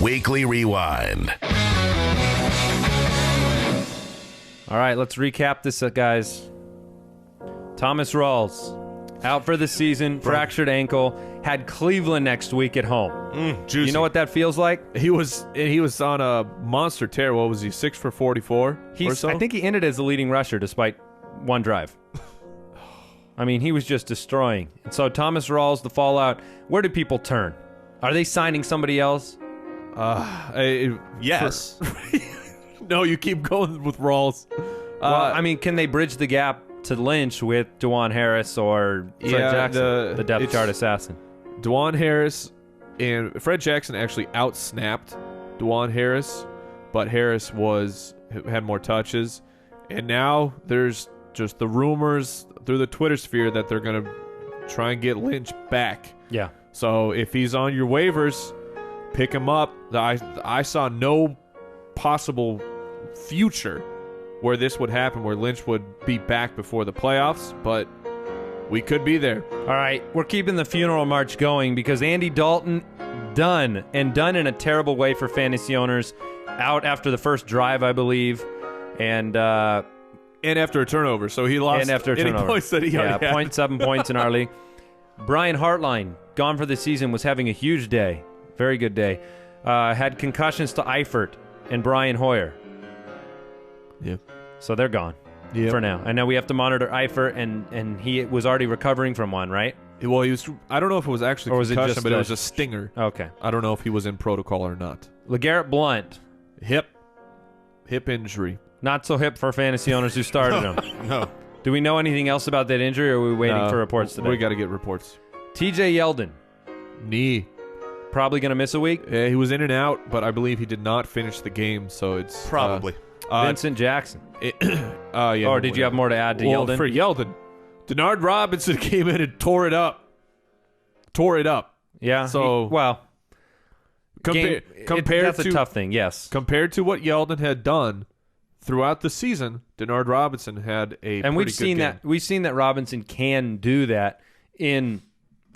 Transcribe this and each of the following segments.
Weekly Rewind. All right, let's recap this, guys. Thomas Rawls, out for the season, fractured ankle, had Cleveland next week at home. Juicy. You know what that feels like? He was on a monster tear. What was he, 6 for 44 or so? I think he ended as the leading rusher despite one drive. I mean, he was just destroying. And so Thomas Rawls, the fallout, where do people turn? Are they signing somebody else? Yes. No, you keep going with Rawls. Well, I mean, can they bridge the gap to Lynch with Dwan Harris or Fred Jackson, the depth chart assassin? Dwan Harris and Fred Jackson actually outsnapped Dwan Harris, but Harris had more touches. And now there's just the rumors through the Twitter sphere that they're going to try and get Lynch back. Yeah. So if he's on your waivers, pick him up. I saw no possible future where this would happen, where Lynch would be back before the playoffs, but we could be there. All right, we're keeping the funeral march going because Andy Dalton done in a terrible way for fantasy owners, out after the first drive, I believe, and after a turnover, so he lost and after a any turnover. points that he already had. 0.7 points in our league. Brian Hartline, gone for the season, was having a huge day, very good day. Had concussions to Eifert and Brian Hoyer. Yeah. So they're gone for now. And now we have to monitor Eifert, and he was already recovering from one, right? Well, he was. I don't know if it was actually concussion, but it was a stinger. Okay. I don't know if he was in protocol or not. LeGarrette Blount. Hip injury. Not so hip for fantasy owners who started him. No. Do we know anything else about that injury, or are we waiting for reports today? We got to get reports. TJ Yeldon. Knee. Probably going to miss a week. Yeah, he was in and out, but I believe he did not finish the game, so it's... Probably. Vincent Jackson. Yeah, or did you have more to add to Yeldon? For Yeldon, Denard Robinson came in and tore it up. Yeah. So... Compared that's to... a tough thing, yes. Compared to what Yeldon had done throughout the season, Denard Robinson had a and we've seen that Robinson can do that in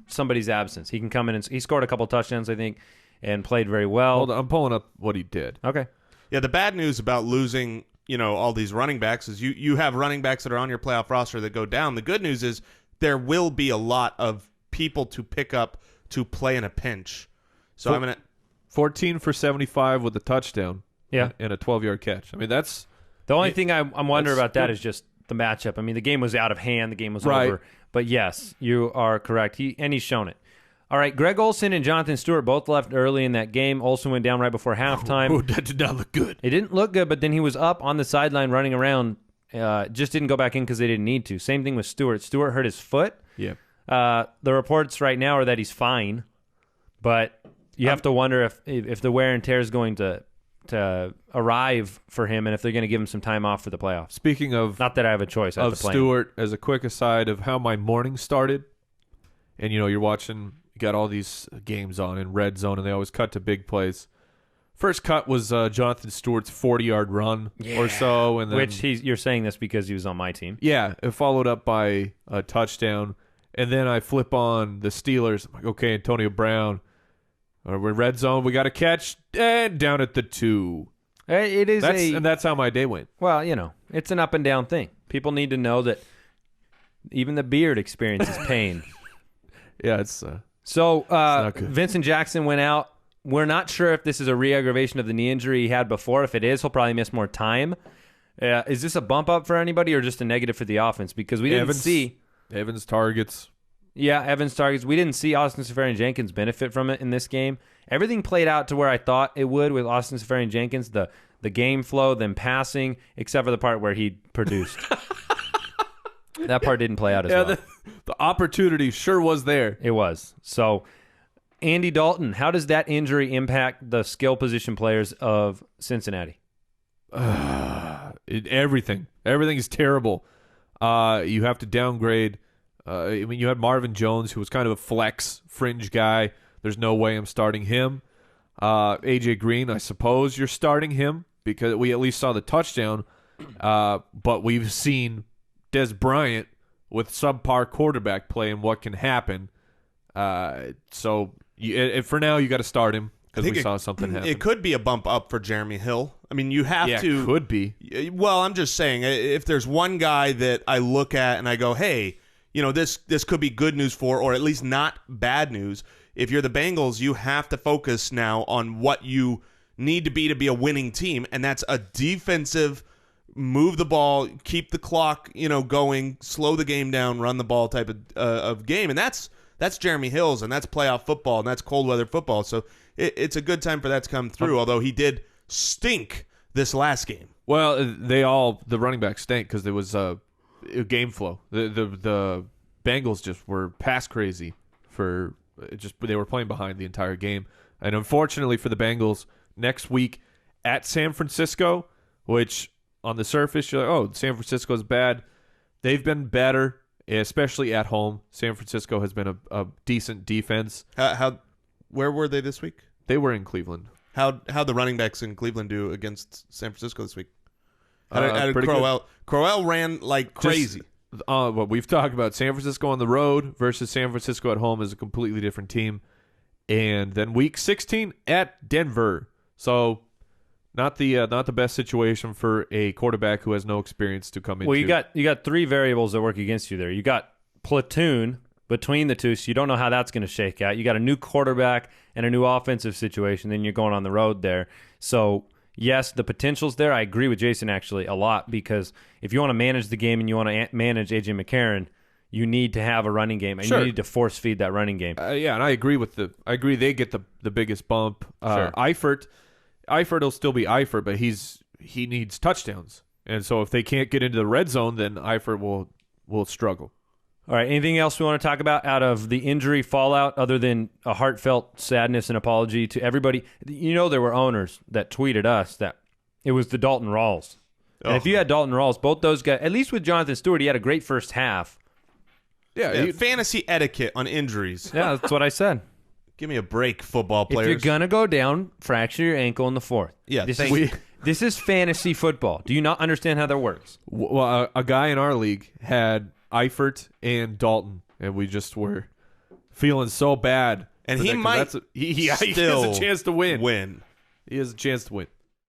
somebody's absence. He can come in and he scored a couple touchdowns, I think, and played very well. Hold on, I'm pulling up what he did. Okay. Yeah, the bad news about losing, all these running backs is you have running backs that are on your playoff roster that go down. The good news is there will be a lot of people to pick up to play in a pinch. So I'm going to 14 for 75 with a touchdown. Yeah. And a 12-yard catch. I mean, that's... The only thing I'm wondering about that is just the matchup. I mean, the game was out of hand. The game was over. But yes, you are correct. He's shown it. All right, Greg Olsen and Jonathan Stewart both left early in that game. Olsen went down right before halftime. Oh, that did not look good. It didn't look good, but then he was up on the sideline running around. Just didn't go back in because they didn't need to. Same thing with Stewart. Stewart hurt his foot. Yeah. The reports right now are that he's fine, but you have to wonder if the wear and tear is going to arrive for him, and if they're going to give him some time off for the playoffs. Speaking of... Not that I have a choice. I have to play Stewart, as a quick aside of how my morning started, and you're watching, you got all these games on in red zone, and they always cut to big plays. First cut was Jonathan Stewart's 40-yard run or so. And then, which you're saying this because he was on my team. Yeah, it followed up by a touchdown. And then I flip on the Steelers. I'm like, okay, Antonio Brown. We're in red zone. We got a catch. And down at the 2. And that's how my day went. Well, it's an up and down thing. People need to know that even the beard experiences pain. Yeah, it's not good. Vincent Jackson went out. We're not sure if this is a re-aggravation of the knee injury he had before. If it is, he'll probably miss more time. Is this a bump up for anybody or just a negative for the offense? Because we didn't see... Evans targets. Yeah, Evans targets. We didn't see Austin Seferian-Jenkins benefit from it in this game. Everything played out to where I thought it would with Austin Seferian-Jenkins, the game flow, them passing, except for the part where he produced. That part didn't play out as well. The opportunity sure was there. It was. So, Andy Dalton, how does that injury impact the skill position players of Cincinnati? Everything. Everything is terrible. You have to downgrade. You had Marvin Jones, who was kind of a flex fringe guy. There's no way I'm starting him. AJ Green, I suppose you're starting him because we at least saw the touchdown. But we've seen Des Bryant with subpar quarterback play and what can happen. So for now, you got to start him. because we saw something happen. It could be a bump up for Jeremy Hill. I mean, you have to. It could be. Well, I'm just saying, if there's one guy that I look at and I go, hey, this could be good news for, or at least not bad news. If you're the Bengals, you have to focus now on what you need to be a winning team, and that's a defensive, move the ball, keep the clock, going, slow the game down, run the ball type of game, and that's Jeremy Hill's, and that's playoff football, and that's cold weather football. So it's a good time for that to come through. Although he did stink this last game. Well, the running backs stink because there was a game flow. The Bengals just were pass crazy they were playing behind the entire game, and unfortunately for the Bengals, next week at San Francisco, which on the surface you're like, oh, San Francisco is bad. They've been better, especially at home. San Francisco has been a decent defense. Where were they this week? They were in Cleveland. How'd the running backs in Cleveland do against San Francisco this week? How did pretty Crowell? Crowell ran like crazy. What we've talked about, San Francisco on the road versus San Francisco at home is a completely different team. And then week 16 at Denver. So not the best situation for a quarterback who has no experience to come into. Well, you got three variables that work against you there. You got platoon between the two, so you don't know how that's going to shake out. You got a new quarterback and a new offensive situation, then you're going on the road there. So yes, the potential's there. I agree with Jason actually a lot, because if you want to manage the game and you want to manage A.J. McCarron, you need to have a running game, and you need to force feed that running game. Yeah, and I agree they get the biggest bump. Sure. Eifert will still be Eifert, but he needs touchdowns, and so if they can't get into the red zone, then Eifert will struggle. All right, anything else we want to talk about out of the injury fallout other than a heartfelt sadness and apology to everybody? There were owners that tweeted us that it was the Dalton Rawls. And if you had Dalton Rawls, both those guys, at least with Jonathan Stewart, he had a great first half. Yeah, fantasy etiquette on injuries. Yeah, that's what I said. Give me a break, football players. If you're going to go down, fracture your ankle in the fourth. Yeah, this is fantasy football. Do you not understand how that works? Well, a guy in our league had Eifert and Dalton, and we just were feeling so bad. And he might he has a chance to win. Win. He has a chance to win.